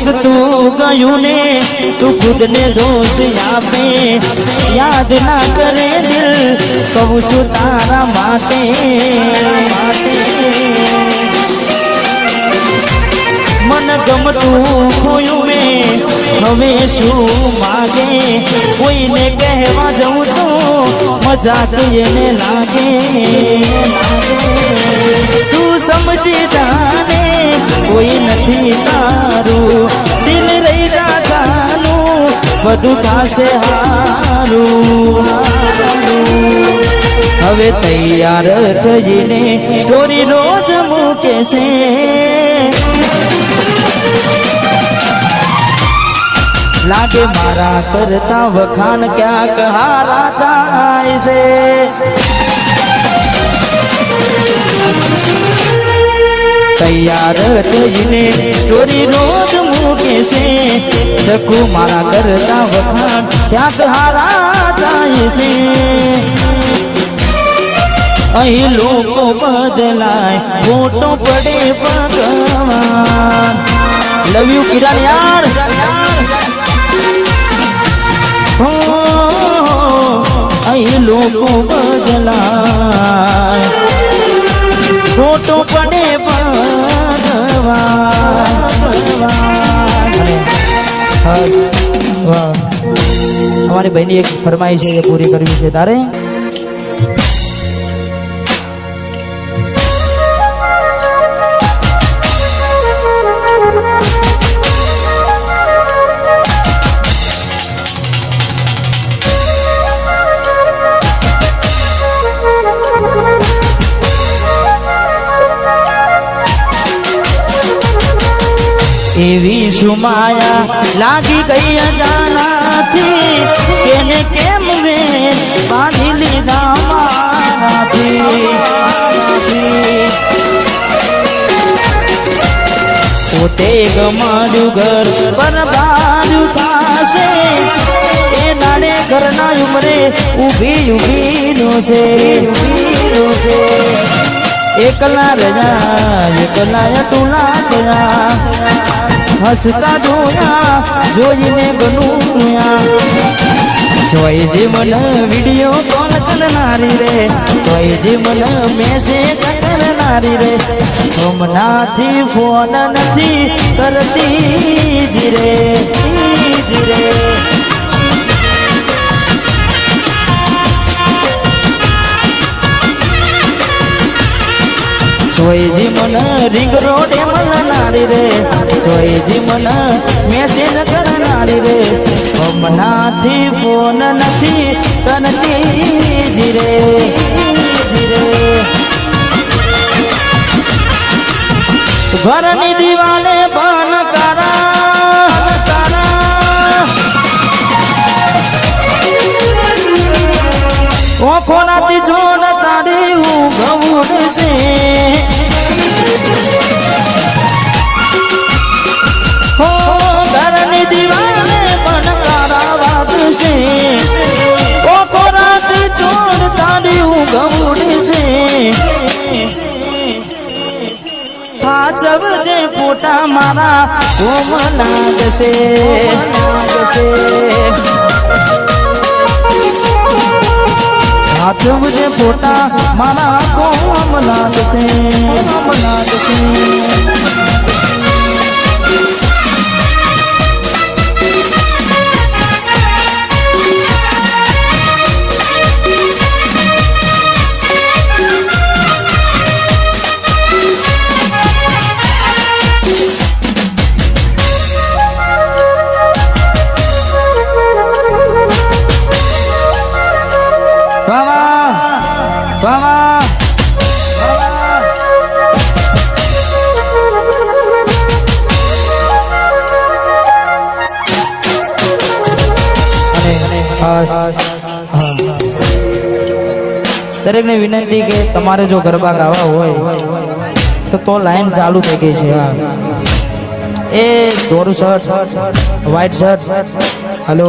ખસતું ગયું ને તું ખુદ ને દોષ આપે યાદ ના કરે દિલ કહું છું તારા માટે મન ગમતું ખોયું મેં હવે શું માગે કોઈને કહેવા જવું તો મજાક એને લાગે તું સમજી જાને કોઈ નથી તારું દિલ રહી જાનું બધું થશે હારું હવે તૈયાર થઈને સ્ટોરી રોજ મૂકે છે લાગે મારા કરતા વખાણ ક્યાંક હારા થાય છે તૈયાર થઈને સ્ટોરી રોજ મૂકે છે ચકુ મારા કરતા વખાણ ક્યાંક હારા થાય છે અહીં લોકો બદલાય ફોટો પડે ભગવાન લવ યુ કિરણ યાર અહીં લોકો બદલાય ફોટો પડે અમારી બહેની એક ફરમાઈ છે એ પૂરી કરવી છે તારે એવી સુમાયા લાગી ગઈ અજાનાથી કેને કેમ મેં બાંધી લીધા મારાથી પોતે ગમાડ્યું ઘર બરબાદ થાશે એ નાડે ઘરના ઉમરે ઊભી નો છે એકલા રજા એકલા ટુલા ગયા હસતા જોયા જોઈને ગનુયા જોઈ જે મને વિડીયો કોલ કરનારી રે જોઈ જે મને મેસેજ કરનારી રે હમણાંથી ફોન નથી કરતી જીરે જોઈજી મને રિંગ રોડે મળનારી રે જોઈજી મને મેસેજ કરનારી રે હમણાંથી ફોન નથી કરતી જીરે ઘરની દિવાલે બન ઓખો નાથી જોડ તારી ઊંઘવું છે હો ઘરની દિવાલે પણ કારા વાત છે ઓખો નાથી જોડ તારી ઊંઘવું છે પાછવજે ફોટા મારા કોમ લાગશે हाथ मुझे फोटा मारा कोम लागसे दरेक ने विनंती के तमारे जो गरबा गावा हो तो लाइन चालू थी गई है ए दोरू शर्ट व्हाइट शर्ट हेलो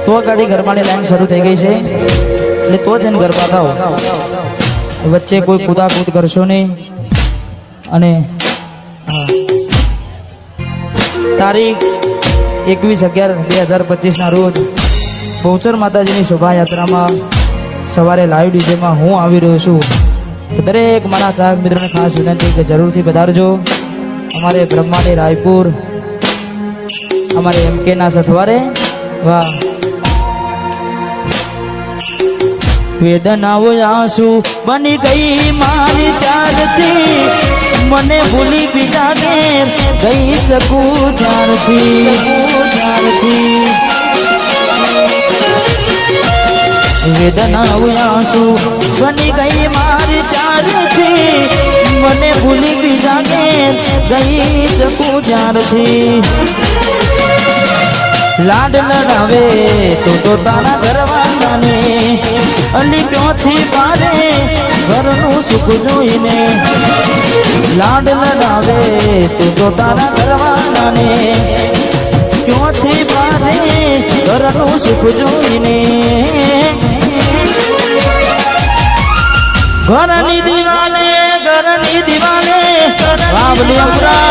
तो गाड़ी गरबा की लाइन शुरू थी गई है એટલે તો જ ગરબા ગાઓ વચ્ચે કોઈ કૂદાકૂદ કરશો નહીં અને તારીખ 21/11/2025 ના રોજ બહુચર માતાજીની શોભાયાત્રામાં સવારે લાઈવ ડીજેમાં હું આવી રહ્યો છું. દરેક મારા ચાહક મિત્રોને ખાસ વિનંતી કે જરૂરથી પધારજો. અમારે બ્રહ્માની રાયપુર અમારે MK ના સથવારે. વાહ વેદનાઓ આંસુ બની ગઈ મારી ત્યારથી, મને ભૂલી બીજા ઘેર ગઈ શકું જ્યારથી. વેદનાઓ આંસુ બની ગઈ મારી ત્યારથી, મને ભૂલી બીજા ઘેર ગઈ શકું જ્યારથી. લાડ લડાવે તો તારા ઘરવાળાને અલી ક્યોથી પારે ઘરનું સુખ જોઈને. લાડ લડાવે તો તારા ઘરવાળાને ક્યોથી પારે ઘરનું સુખ જોઈને. ઘરની દિવાલે વાવલી અમરા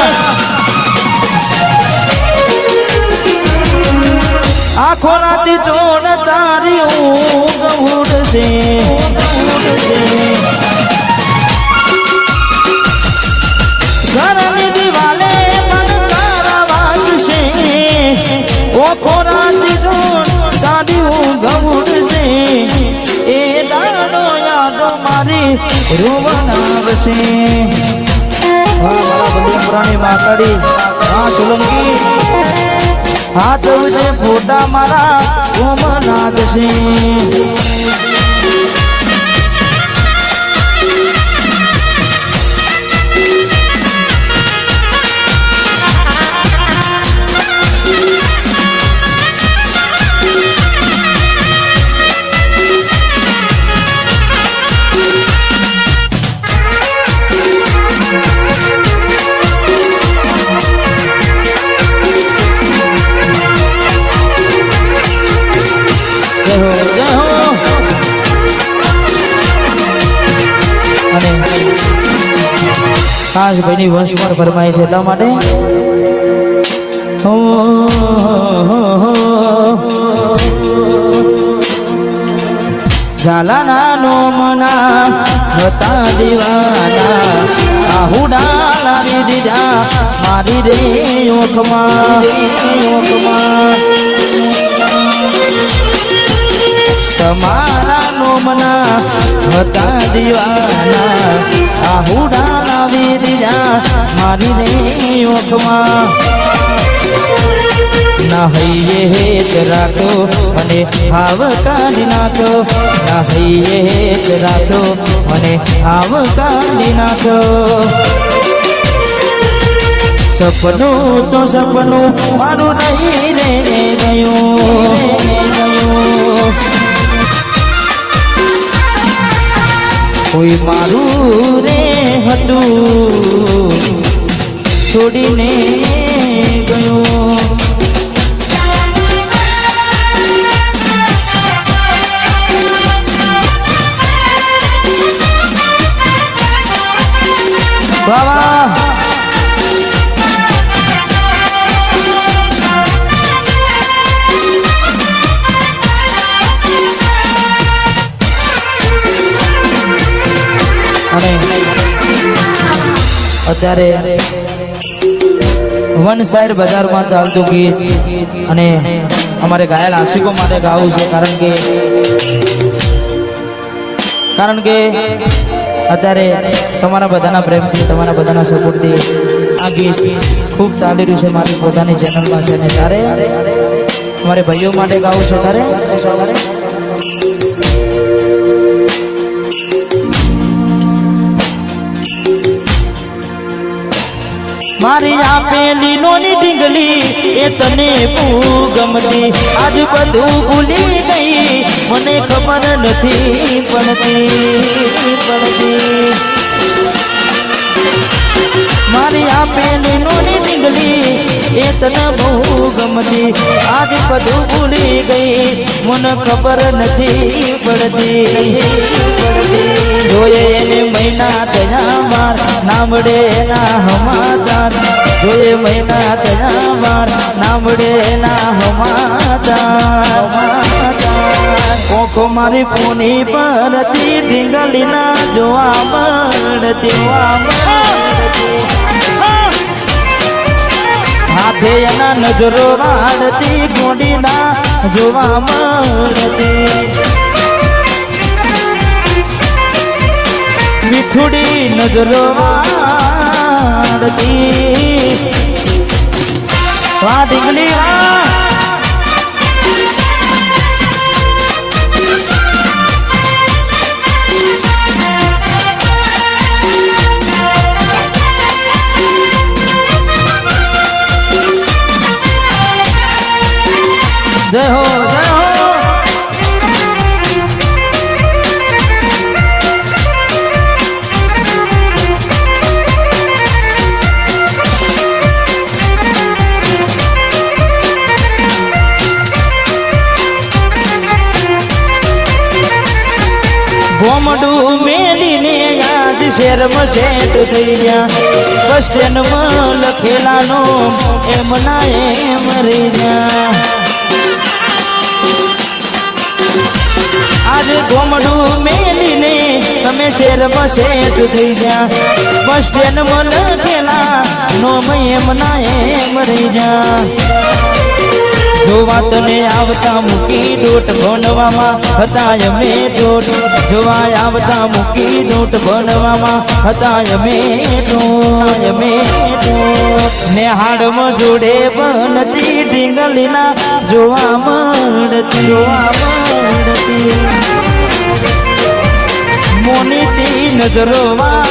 આખો રાતી ચોર તારી ઊંઘ ઉડશે. ઘરની દિવાલે મન તારા વાગશે, આખો રાતી ચોર તારી ઊંઘ ઉડશે. એ દાડો યાદો મારી રોવન આવશે. મારા બલિયાપુરાની માતાડી હા સોલંકી હાથ ઉજે ફોટા મારા કોમનાથ છે. અને ખાસ ભાઈની વંશમાં ફરમાય છે એટલા માટે ઝાલાના નો મના હતા દીવાના, આહુડા લાવી દીધા મારી રે ઓખમાં. તમારા નોમના હતા દીવાના, આહુડા લાવી દીધા મારી રે ઓખમાં. ના હૈયે હેત રાખો મને હાવ કાઢી નાખો, ના હૈયે હેત રાખો મને હાવ કાઢી નાખો. સપનું તો સપનું મારું નહીં રે ગયું, કોઈ મારું રે હતું છોડીને ગયું. બાબા અને અત્યારે વન સાઈડ બજારમાં ચાલતું ગીત અને અમારે ઘાયલ આશિકો માટે ગાવું છે. કારણ કે અત્યારે તમારા બધાના પ્રેમથી, તમારા બધાના સપોર્ટથી આ ગીત ખૂબ ચાલી રહ્યું છે મારી પોતાની ચેનલમાં છે. અને ત્યારે અમારે ભાઈઓ માટે ગાવું છે. ત્યારે મારી આપેલી નોની ઢીંગલી એ તને ગમતી, આજ બધું ભૂલી ગઈ મને ખબર નથી પડતી. મારી આપેલી નોની ડીંગલી એ તને બહુ ગમતી આજ બધું ભૂલી ગઈ મને ખબર નથી પડતી જોઈએ એને મહિના થયા માર નામડે એના સમાચાર જોઈએ મહિના થયા માર નામડે એના સમાચાર ઓખો મારી પૂની પરથી ઢીંગલીના જોવા મળતી હાથે એના નજરો વાળતી ગોડીના જોવા મળતી મીઠુડી નજરો વાળતી વાહ ઢીંગલી વાહ જય હો જય હો ગોમડું મેલીને આજ શેરમાં સેટ થઈ ગયા બસ સ્ટેન્ડમાં લખેલાનો એમ ના એમ રહી ગયા આજે ગોમડું મેલીને તમે શેરમાં સેટ થઈ ગયા બસ સ્ટેન્ડમાં લખેલા નો એમ ના એમ રહી જા જોવા તને આવતા મૂકી દોટ ભણવામાં હતા અમે દોટ જોવા આવતા મૂકી દોટ ભણવામાં હતા અમે ને હાડમાં જોડે બનતી ઢીંગલીના જોવા મળતી મોનીતી નજરો વાળતી